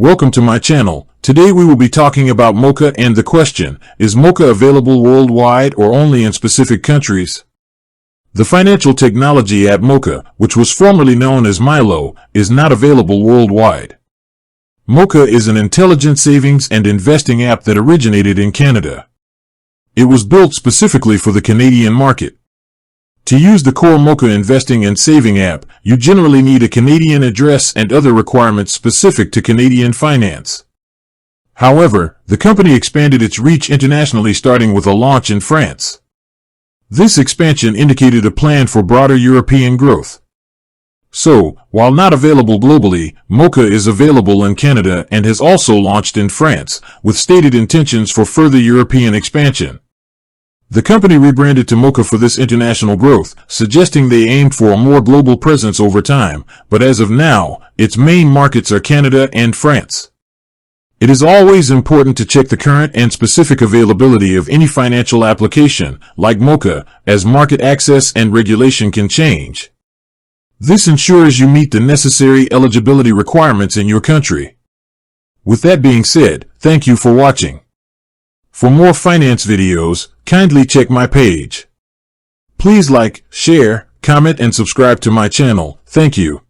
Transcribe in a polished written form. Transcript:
Welcome to my channel. Today we will be talking about Moka and the question, is Moka available worldwide or only in specific countries? The financial technology app Moka, which was formerly known as Milo, is not available worldwide. Moka is an intelligent savings and investing app that originated in Canada. It was built specifically for the Canadian market. To use the core Moka investing and saving app, you generally need a Canadian address and other requirements specific to Canadian finance. However, the company expanded its reach internationally, starting with a launch in France. This expansion indicated a plan for broader European growth. So, while not available globally, Moka is available in Canada and has also launched in France, with stated intentions for further European expansion. The company rebranded to Moka for this international growth, suggesting they aimed for a more global presence over time, but as of now, its main markets are Canada and France. It is always important to check the current and specific availability of any financial application, like Moka, as market access and regulation can change. This ensures you meet the necessary eligibility requirements in your country. With that being said, thank you for watching. For more finance videos, kindly check my page. Please like, share, comment and subscribe to my channel. Thank you.